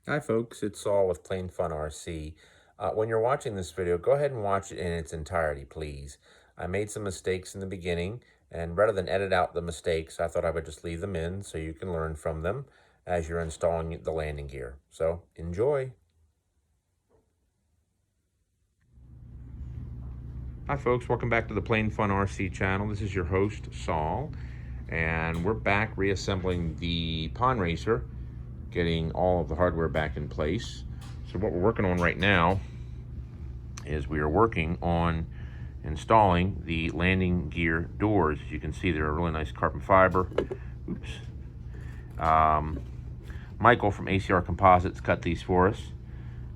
Hi folks, it's Saul with Plain Fun RC. When you're watching this video, go ahead and watch it in its entirety, please. I made some mistakes in the beginning, and rather than edit out the mistakes, I thought I would just leave them in so you can learn from them as you're installing the landing gear. So, enjoy! Hi folks, welcome back to the Plain Fun RC channel. This is your host, Saul, and we're back reassembling the pond racer, getting all of the hardware back in place. So what we're working on right now is we are working on installing the landing gear doors. As you can see, they're a really nice carbon fiber. Oops. Michael from ACR Composites cut these for us,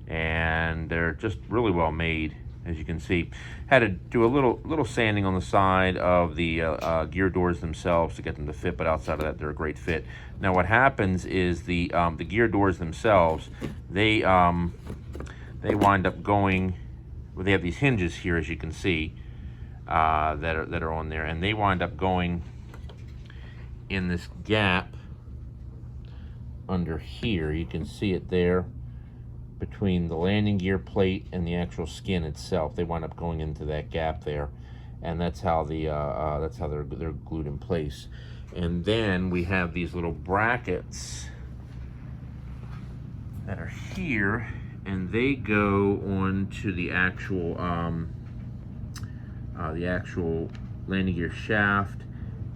and they're just really well made. As you can see, had to do a little sanding on the side of the gear doors themselves to get them to fit, but outside of that, they're a great fit. Now, what happens is the gear doors themselves, they wind up going. Well, they have these hinges here, as you can see, that are on there, and they wind up going in this gap under here. You can see it there between the landing gear plate and the actual skin itself. They wind up going into that gap there, and that's how they're glued in place. And then we have these little brackets that are here, and they go onto the actual landing gear shaft,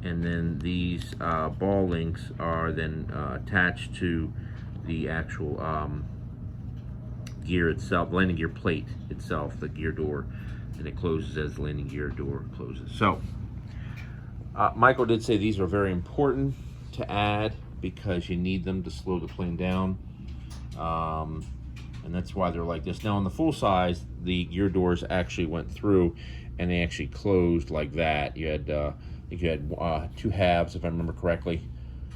and then these ball links are then attached to the actual gear itself, landing gear plate itself, the gear door, and it closes as the landing gear door closes. So Michael did say these are very important to add because you need them to slow the plane down, and that's why they're like this. Now on the full size, the gear doors actually went through and they actually closed like that. You had I think you had two halves, if I remember correctly,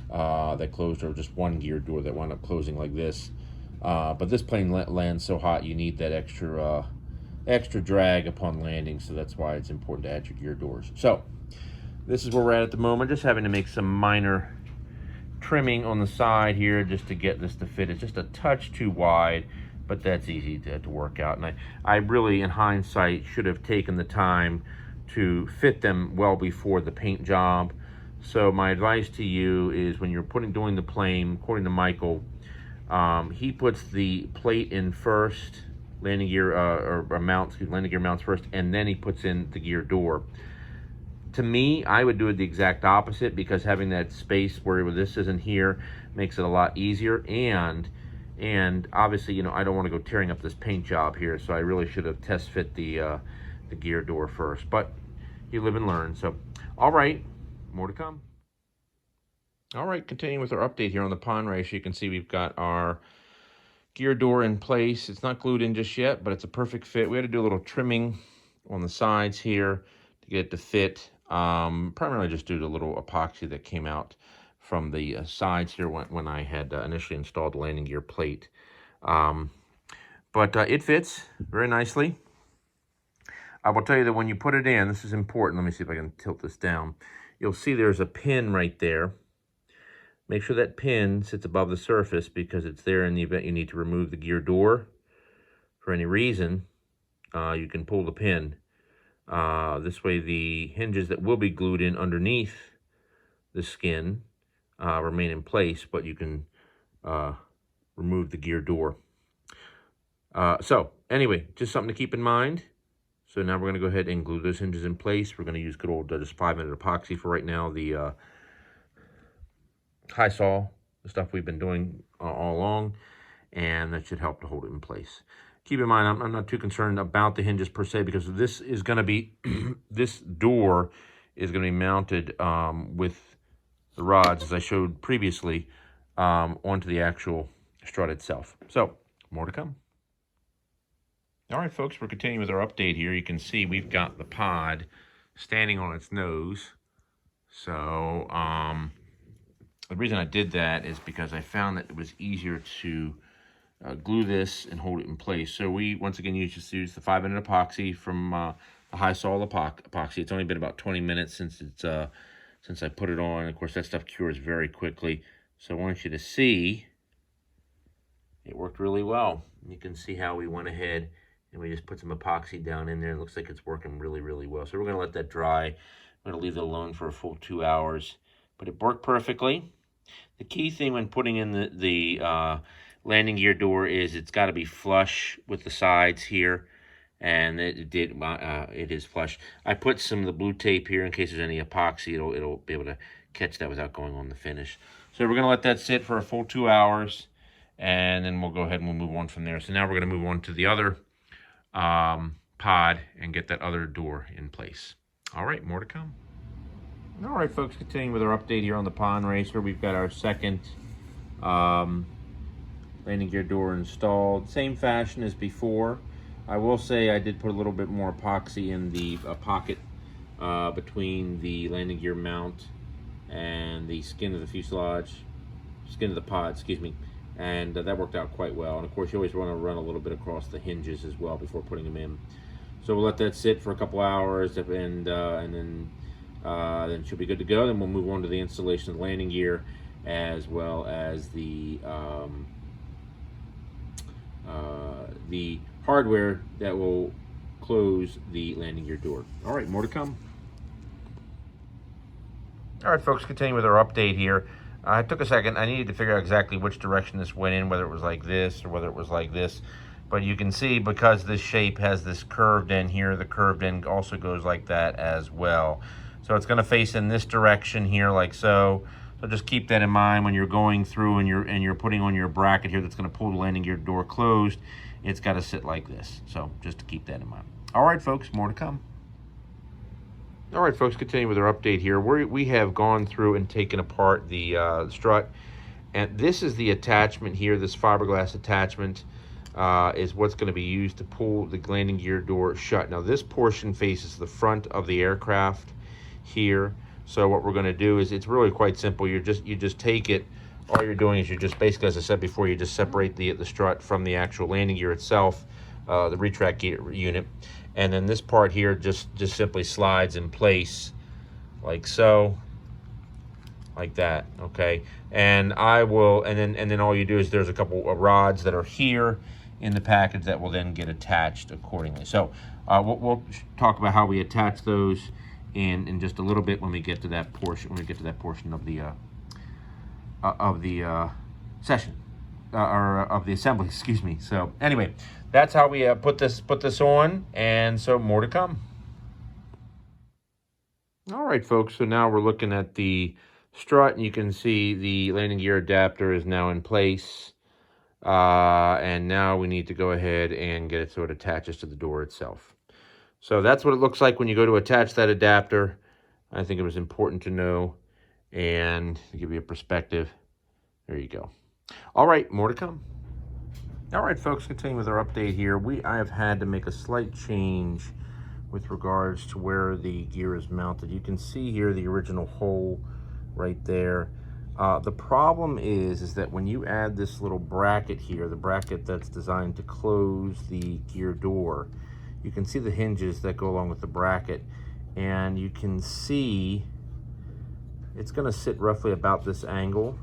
that closed, or just one gear door that wound up closing like this. But this plane lands so hot, you need that extra drag upon landing, so that's why it's important to add your gear doors. So this is where we're at the moment, just having to make some minor trimming on the side here just to get this to fit. It's just a touch too wide, but that's easy to work out. And I really, in hindsight, should have taken the time to fit them well before the paint job. So my advice to you is when you're doing the plane, according to Michael, he puts the plate in first, landing gear landing gear mounts first, and then he puts in the gear door. To me, I would do it the exact opposite, because having that space where this isn't here makes it a lot easier. And obviously, you know, I don't want to go tearing up this paint job here, so I really should have test fit the gear door first. But you live and learn. So, all right, more to come. All right, continuing with our update here on the pond racer, you can see we've got our gear door in place. It's not glued in just yet, but it's a perfect fit. We had to do a little trimming on the sides here to get it to fit. Primarily just due to a little epoxy that came out from the sides here when I had initially installed the landing gear plate. But it fits very nicely. I will tell you that when you put it in, this is important. Let me see if I can tilt this down. You'll see there's a pin right there. Make sure that pin sits above the surface, because it's there in the event you need to remove the gear door for any reason. You can pull the pin. This way the hinges that will be glued in underneath the skin remain in place, but you can remove the gear door. So anyway, just something to keep in mind. So now we're going to go ahead and glue those hinges in place. We're going to use good old just 5-minute epoxy for right now. The high saw, the stuff we've been doing all along, and that should help to hold it in place. Keep in mind, I'm not too concerned about the hinges per se, because this is going to be, this door is going to be mounted with the rods, as I showed previously, onto the actual strut itself. So, more to come. All right, folks, we're continuing with our update here. You can see we've got the pod standing on its nose. So, the reason I did that is because I found that it was easier to glue this and hold it in place. So we, once again, use the 5-minute epoxy from the high saw epoxy. It's only been about 20 minutes since I put it on. Of course, that stuff cures very quickly. So I want you to see it worked really well. You can see how we went ahead and we just put some epoxy down in there. It looks like it's working really, really well. So we're going to let that dry. I'm going to leave it alone for a full 2 hours. But it worked perfectly. The key thing when putting in the landing gear door is it's got to be flush with the sides here. And it is flush. I put some of the blue tape here in case there's any epoxy. It'll be able to catch that without going on the finish. So we're going to let that sit for a full 2 hours. And then we'll go ahead and we'll move on from there. So now we're going to move on to the other pod and get that other door in place. All right, more to come. All right, folks, continuing with our update here on the pond racer. We've got our second landing gear door installed. Same fashion as before. I will say I did put a little bit more epoxy in the pocket between the landing gear mount and the skin of the fuselage, skin of the pod, excuse me. And that worked out quite well. And of course, you always want to run a little bit across the hinges as well before putting them in. So we'll let that sit for a couple hours, and then she'll be good to go. Then we'll move on to the installation of the landing gear, as well as the hardware that will close the landing gear door. All right, more to come. All right, folks, continuing with our update here. I took a second. I needed to figure out exactly which direction this went in, whether it was like this or whether it was like this. But you can see because this shape has this curved end here, the curved end also goes like that as well. So it's going to face in this direction here like so. So just keep that in mind when you're going through and you're putting on your bracket here that's going to pull the landing gear door closed. It's got to sit like this. So just to keep that in mind. All right, folks, more to come. All right, folks, continuing with our update here. We have gone through and taken apart the strut. And this is the attachment here, this fiberglass attachment is what's going to be used to pull the landing gear door shut. Now, this portion faces the front of the aircraft here. So what we're going to do is, it's really quite simple. You just take it. All you're doing is you just basically, as I said before, you just separate the strut from the actual landing gear itself, the retract gear unit. And then this part here just simply slides in place like so, like that, okay? And then all you do is there's a couple of rods that are here in the package that will then get attached accordingly. So we'll talk about how we attach those in just a little bit when we get to that portion. When we get to that portion of the session or of the assembly, excuse me. So anyway, that's how we put this on, and so more to come. All right, folks. So now we're looking at the strut, and you can see the landing gear adapter is now in place. And now we need to go ahead and get it so it attaches to the door itself. So that's what it looks like when you go to attach that adapter. I think it was important to know and to give you a perspective. There you go. All right, more to come. All right, folks, continuing with our update here. I have had to make a slight change with regards to where the gear is mounted. You can see here the original hole right there. The problem is that when you add this little bracket here, the bracket that's designed to close the gear door, you can see the hinges that go along with the bracket, and you can see it's going to sit roughly about this angle.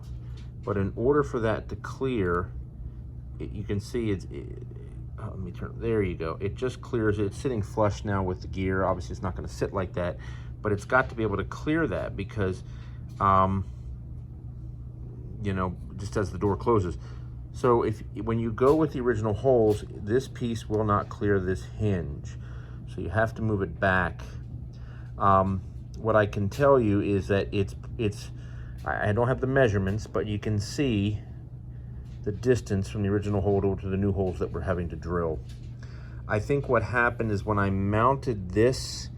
But in order for that to clear, you can see let me turn, there you go. It just clears, it's sitting flush now with the gear. Obviously it's not going to sit like that, but it's got to be able to clear that because, just as the door closes. So when you go with the original holes, this piece will not clear this hinge. So you have to move it back. What I can tell you is that I don't have the measurements, but you can see the distance from the original hole to the new holes that we're having to drill. I think what happened is when I mounted this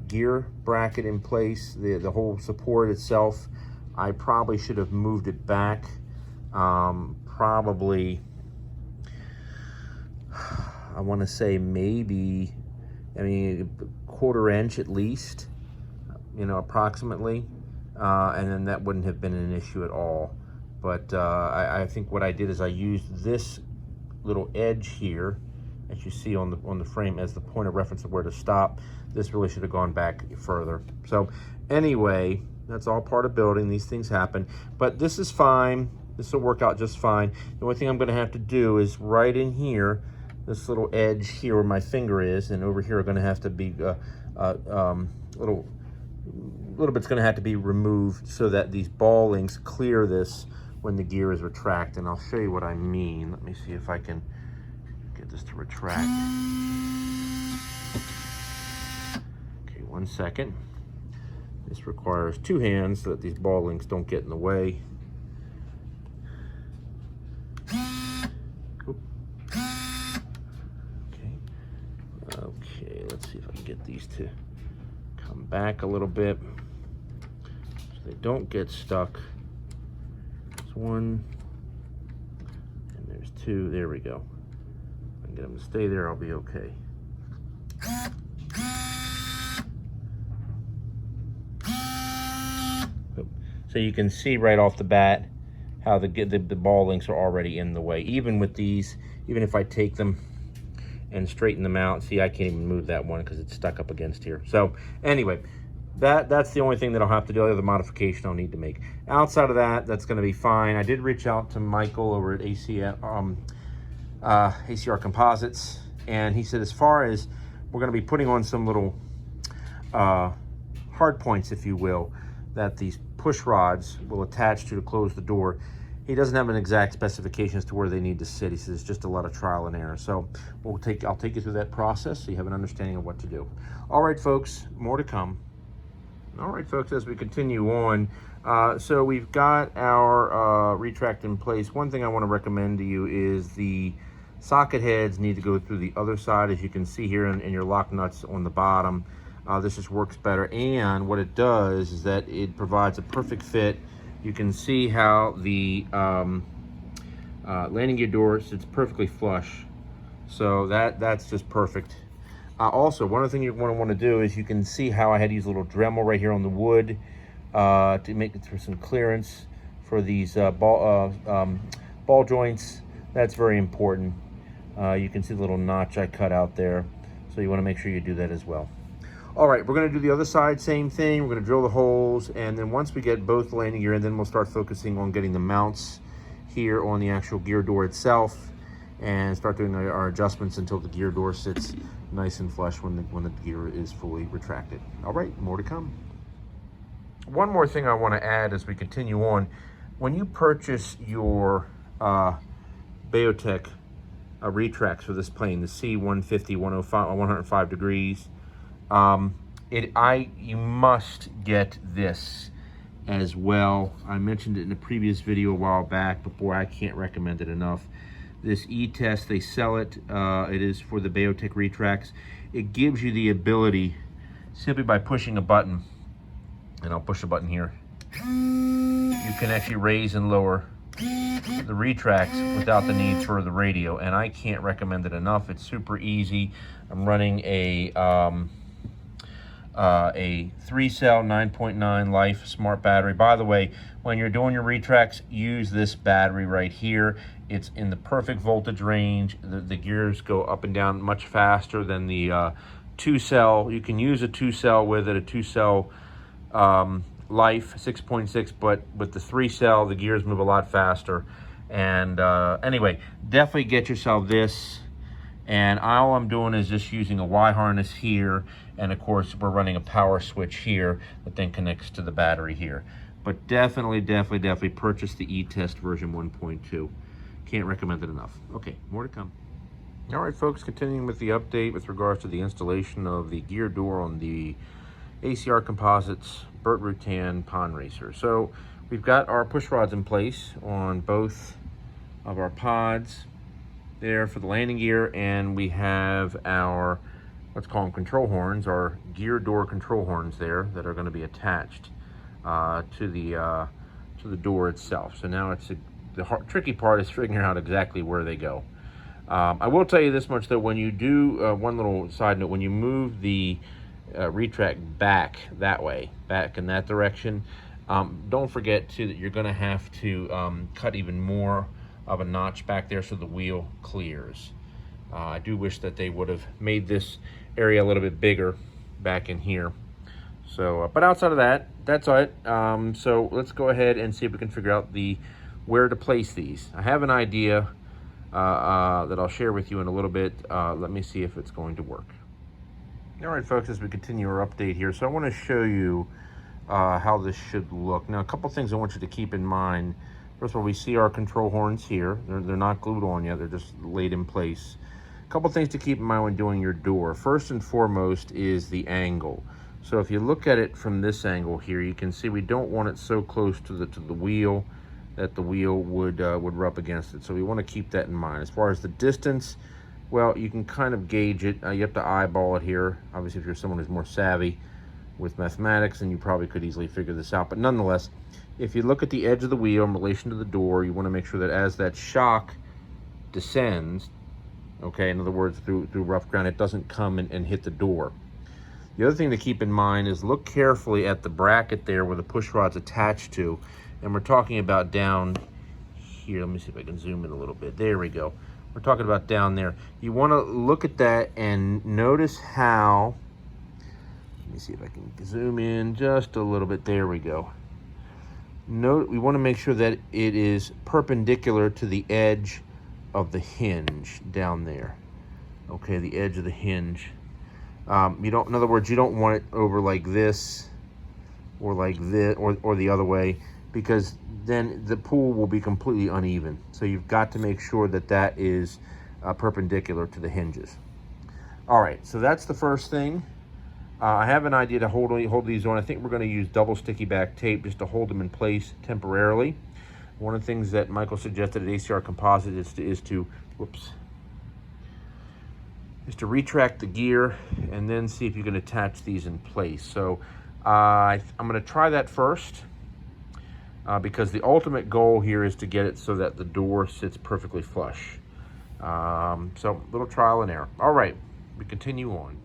gear bracket in place, the whole support itself, I probably should have moved it back probably, I want to say maybe, a quarter inch at least, approximately. And then that wouldn't have been an issue at all. But I think what I did is I used this little edge here, as you see on the frame, as the point of reference of where to stop. This really should have gone back further. So anyway, that's all part of building. These things happen. But this is fine. This will work out just fine. The only thing I'm gonna have to do is right in here, this little edge here where my finger is, and over here are gonna have to be little bit's gonna have to be removed so that these ball links clear this when the gear is retracted. And I'll show you what I mean. Let me see if I can get this to retract. Okay, 1 second. This requires 2 hands so that these ball links don't get in the way. Okay, let's see if I can get these to come back a little bit so they don't get stuck. There's 1, and there's 2. There we go. If I can get them to stay there, I'll be okay. So you can see right off the bat how the ball links are already in the way. Even with these, even if I take them and straighten them out, see, I can't even move that one because it's stuck up against here. So anyway, that's the only thing that I'll have to do, the other modification I'll need to make. Outside of that, that's going to be fine. I did reach out to Michael over at ACR Composites, and he said as far as we're going to be putting on some little hard points, if you will, that these push rods will attach to close the door. He doesn't have an exact specification as to where they need to sit. He says it's just a lot of trial and error. So I'll take you through that process so you have an understanding of what to do. All right, folks, more to come. All right, folks, as we continue on, so we've got our retract in place. One thing I want to recommend to you is the socket heads need to go through the other side, as you can see here in your lock nuts on the bottom. This just works better, and what it does is that it provides a perfect fit. You can see how the landing gear door sits perfectly flush, so that's just perfect. Also, one other thing you're going to want to do is you can see how I had to use a little Dremel right here on the wood to make it for some clearance for these ball joints. That's very important. You can see the little notch I cut out there, so you want to make sure you do that as well. All right, we're going to do the other side, same thing. We're going to drill the holes, and then once we get both landing gear in, then we'll start focusing on getting the mounts here on the actual gear door itself and start doing our adjustments until the gear door sits nice and flush when the gear is fully retracted. All right, more to come. One more thing I want to add as we continue on. When you purchase your Bowtech retracts for this plane, the C150, 105 degrees, you must get this as well. I mentioned it in a previous video a while back, but boy, I can't recommend it enough. This E-Test, they sell it. It is for the Bowtech retracts. It gives you the ability, simply by pushing a button, and I'll push a button here, you can actually raise and lower the retracts without the need for the radio, and I can't recommend it enough. It's super easy. I'm running a 3-cell 9.9 life smart battery. By the way, when you're doing your retracts, use this battery right here. It's in the perfect voltage range. The gears go up and down much faster than the 2-cell. You can use a 2-cell with it, a 2-cell life 6.6, but with the 3-cell, the gears move a lot faster. And anyway, definitely get yourself this. And all I'm doing is just using a Y harness here, and of course we're running a power switch here that then connects to the battery here. But definitely purchase the E-Test version 1.2. Can't recommend it enough. Okay, more to come. All right, folks, continuing with the update with regards to the installation of the gear door on the ACR Composites Burt Rutan pond racer. So we've got our push rods in place on both of our pods there for the landing gear, and we have our, let's call them control horns, our gear door control horns there that are going to be attached to the door itself. So now the tricky part is figuring out exactly where they go. I will tell you this much though, when you do, one little side note, when you move the retract back that way, back in that direction, don't forget too that you're going to have to cut even more of a notch back there so the wheel clears. I do wish that they would have made this area a little bit bigger back in here. So, but outside of that, that's it. So let's go ahead and see if we can figure out the where to place these. I have an idea that I'll share with you in a little bit. Let me see if it's going to work. All right, folks, as we continue our update here, so I want to show you how this should look. Now, a couple things I want you to keep in mind. First of all, we see our control horns here. They're not glued on yet. They're just laid in place. A couple things to keep in mind when doing your door. First and foremost is the angle. So if you look at it from this angle here, you can see we don't want it so close to the wheel that the wheel would rub against it. So we want to keep that in mind. As far as the distance, well, you can kind of gauge it. You have to eyeball it here. Obviously, if you're someone who's more savvy with mathematics, then you probably could easily figure this out. But nonetheless, if you look at the edge of the wheel in relation to the door, you want to make sure that as that shock descends, okay, in other words, through rough ground, it doesn't come and hit the door. The other thing to keep in mind is look carefully at the bracket there where the push rod's attached to. And we're talking about down here. Let me see if I can zoom in a little bit. There we go. We're talking about down there. You want to look at that and notice how, let me see if I can zoom in just a little bit. There we go. Note, we want to make sure that it is perpendicular to the edge of the hinge down there. Okay, the edge of the hinge. You don't, in other words, you don't want it over like this or like this or the other way, because then the pull will be completely uneven. So you've got to make sure that that is perpendicular to the hinges. All right, so that's the first thing. I have an idea to hold these on. I think we're going to use double sticky back tape just to hold them in place temporarily. One of the things that Michael suggested at ACR Composites is to retract the gear and then see if you can attach these in place. So I'm going to try that first because the ultimate goal here is to get it so that the door sits perfectly flush. So little trial and error. All right, we continue on.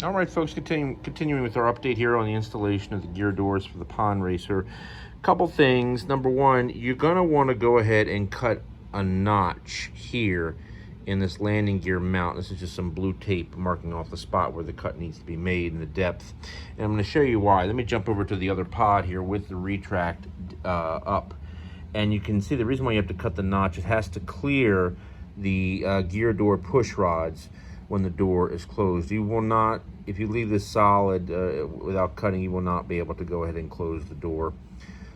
All right, folks, continuing with our update here on the installation of the gear doors for the pond racer. Couple things. Number one, you're going to want to go ahead and cut a notch here in this landing gear mount. This is just some blue tape marking off the spot where the cut needs to be made and the depth. And I'm going to show you why. Let me jump over to the other pod here with the retract up. And you can see the reason why you have to cut the notch, it has to clear the gear door push rods when the door is closed. You will not, if you leave this solid without cutting, you will not be able to go ahead and close the door.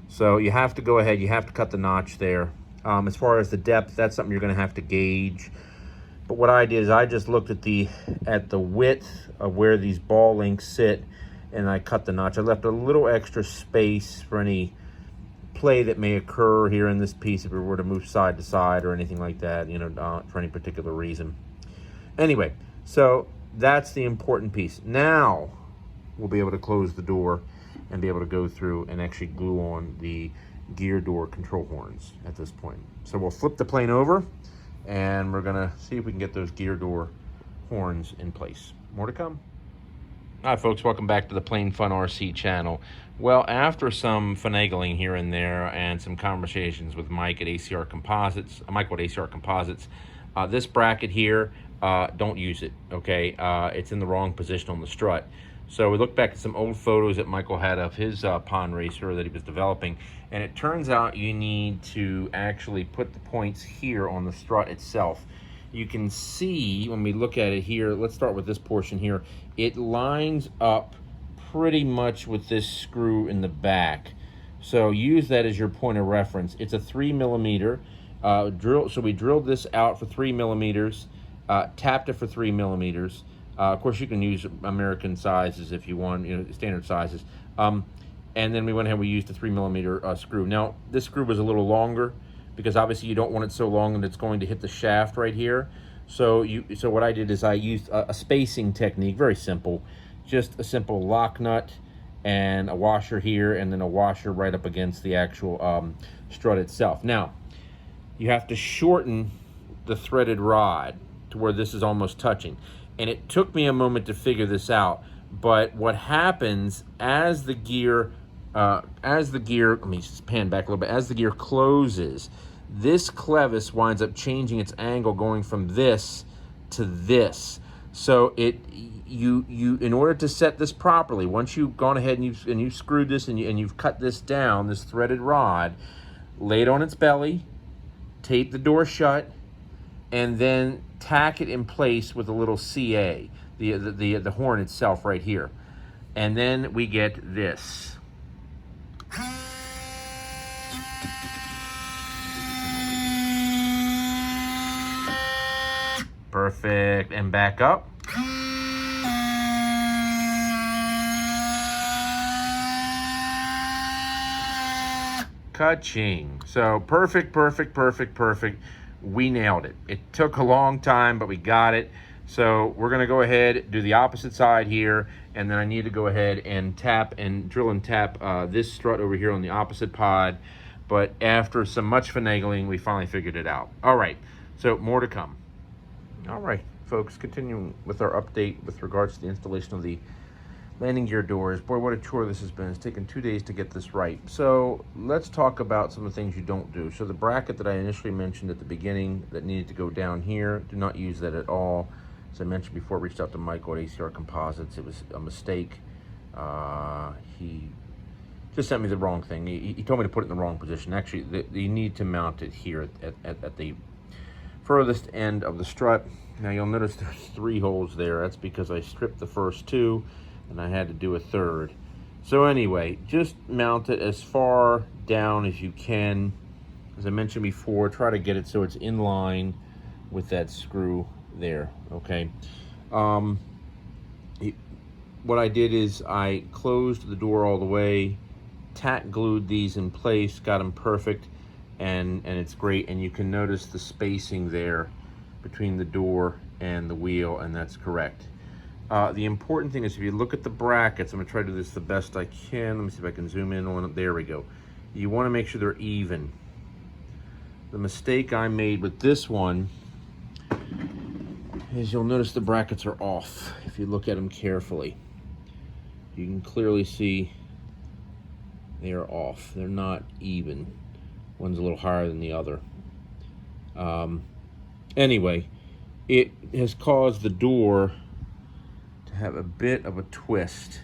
So you have to go ahead, you have to cut the notch there. As far as the depth, that's something you're going to have to gauge. But what I did is I just looked at the width of where these ball links sit, and I cut the notch. I left a little extra space for any play that may occur here in this piece if it were to move side to side or anything like that, you know, for any particular reason. Anyway, so that's the important piece. Now we'll be able to close the door and be able to go through and actually glue on the gear door control horns at this point. So we'll flip the plane over and we're gonna see if we can get those gear door horns in place. More to come. Hi folks, welcome back to the Plain Fun RC channel. Well, after some finagling here and there and some conversations with Mike at ACR Composites, Michael at ACR Composites, this bracket here, don't use it, okay? It's in the wrong position on the strut. So we looked back at some old photos that Michael had of his pond racer that he was developing, and it turns out you need to actually put the points here on the strut itself. You can see when we look at it here, let's start with this portion here, it lines up pretty much with this screw in the back. So use that as your point of reference. It's a 3mm drill, so we drilled this out for 3mm, tapped it for 3mm. Of course, you can use American sizes if you want, you know, standard sizes. And then we went ahead and we used a 3mm screw. Now, this screw was a little longer because obviously you don't want it so long that it's going to hit the shaft right here. So what I did is I used a spacing technique, very simple. Just a simple lock nut and a washer here, and then a washer right up against the actual strut itself. Now, you have to shorten the threaded rod to where this is almost touching. And it took me a moment to figure this out, but what happens as the gear, let me just pan back a little bit, as the gear closes, this clevis winds up changing its angle going from this to this. So in order to set this properly, once you've gone ahead and you've screwed this and you've cut this down, this threaded rod, lay it on its belly, tape the door shut, and then tack it in place with a little CA, the horn itself right here. And then we get this. Perfect. And back up. Ka-ching. So perfect, perfect, perfect, perfect. We nailed it. It took a long time, but we got it. So we're gonna go ahead, do the opposite side here, and then I need to go ahead and tap and drill and tap this strut over here on the opposite pod. But after some much finagling, we finally figured it out. All right, so more to come. All right, folks, continuing with our update with regards to the installation of the landing gear doors. Boy, what a chore this has been. It's taken 2 days to get this right. So let's talk about some of the things you don't do. So the bracket that I initially mentioned at the beginning that needed to go down here, do not use that at all. As I mentioned before, I reached out to Michael at ACR Composites. It was a mistake. He just sent me the wrong thing. He told me to put it in the wrong position. Actually, you need to mount it here at the furthest end of the strut. Now you'll notice there's 3 holes there. That's because I stripped the first 2 and I had to do a 3rd. So anyway, just mount it as far down as you can. As I mentioned before, try to get it so it's in line with that screw there, okay? What I did is I closed the door all the way, tack glued these in place, got them perfect, and it's great. And you can notice the spacing there between the door and the wheel, and that's correct. The important thing is if you look at the brackets, I'm gonna try to do this the best I can. Let me see if I can zoom in on it. There we go. You wanna make sure they're even. The mistake I made with this one is you'll notice the brackets are off if you look at them carefully. You can clearly see they are off. They're not even. One's a little higher than the other. Anyway, it has caused the door to have a bit of a twist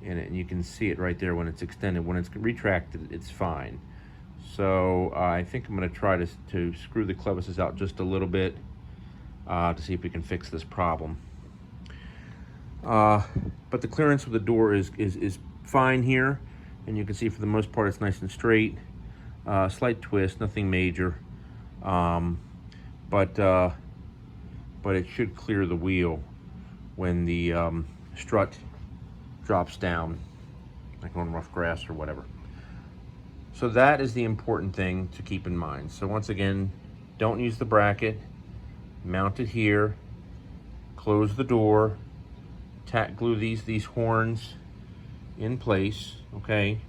in it, and you can see it right there when it's extended. When it's retracted, it's fine. So I think I'm going to try to screw the clevises out just a little bit to see if we can fix this problem. But the clearance of the door is fine here, and you can see for the most part it's nice and straight. Slight twist, nothing major, but it should clear the wheel when the strut drops down, like on rough grass or whatever. So that is the important thing to keep in mind. So once again, don't use the bracket, mount it here, close the door, tack glue these horns in place, okay,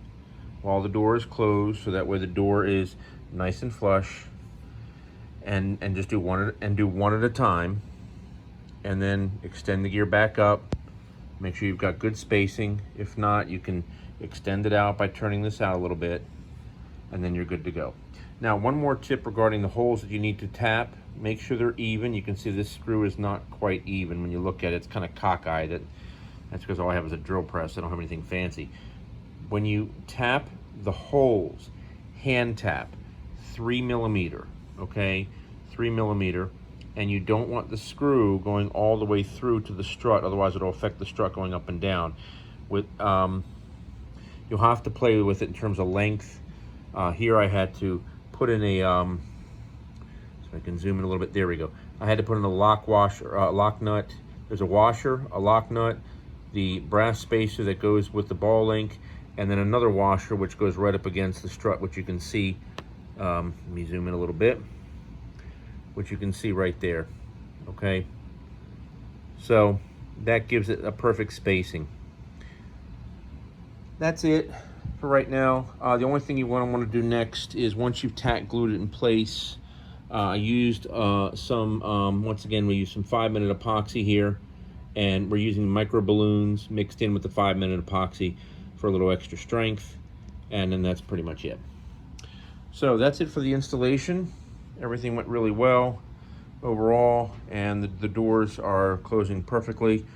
while the door is closed, so that way the door is nice and flush, and just do one at a time, and then extend the gear back up. Make sure you've got good spacing. If not, you can extend it out by turning this out a little bit, and then you're good to go. Now, one more tip regarding the holes that you need to tap. Make sure they're even. You can see this screw is not quite even. When you look at it, it's kind of cockeyed. That's because all I have is a drill press. I don't have anything fancy. When you tap the holes, hand tap, 3 millimeter, okay? 3 millimeter. And you don't want the screw going all the way through to the strut, otherwise it'll affect the strut going up and down. You'll have to play with it in terms of length. Here I had to put in a, so I can zoom in a little bit, there we go. I had to put in a lock nut. There's a washer, a lock nut, the brass spacer that goes with the ball link, and then another washer which goes right up against the strut, which you can see, let me zoom in a little bit, which you can see right there, okay? So that gives it a perfect spacing. That's it for right now. The only thing you want to do next is once you've tack glued it in place, I used once again, we used some 5-minute epoxy here, and we're using micro balloons mixed in with the 5-minute epoxy for a little extra strength, and then that's pretty much it. So that's it for the installation. Everything went really well overall, and the doors are closing perfectly,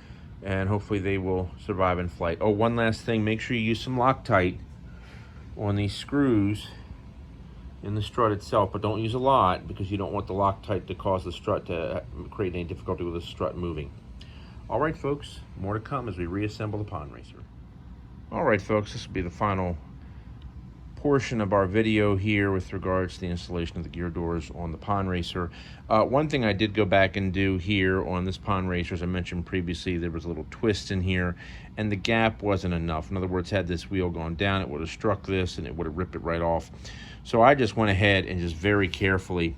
and hopefully they will survive in flight. Oh, one last thing, make sure you use some Loctite on these screws in the strut itself, but don't use a lot because you don't want the Loctite to cause the strut to create any difficulty with the strut moving. All right, folks, more to come as we reassemble the pond racer. All right, folks, this will be the final portion of our video here with regards to the installation of the gear doors on the pond racer. One thing I did go back and do here on this pond racer, as I mentioned previously, there was a little twist in here and the gap wasn't enough. In other words, had this wheel gone down, it would have struck this and it would have ripped it right off. So I just went ahead and just very carefully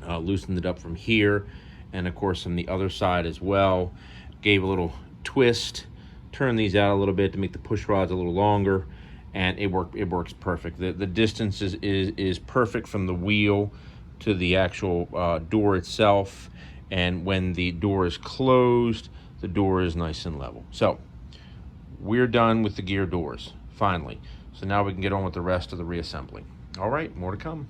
loosened it up from here and of course from the other side as well. Gave a little twist, turned these out a little bit to make the push rods a little longer, and it works perfect. The distance is perfect from the wheel to the actual door itself, and when the door is closed, the door is nice and level. So we're done with the gear doors finally. So now we can get on with the rest of the reassembly. All right, more to come.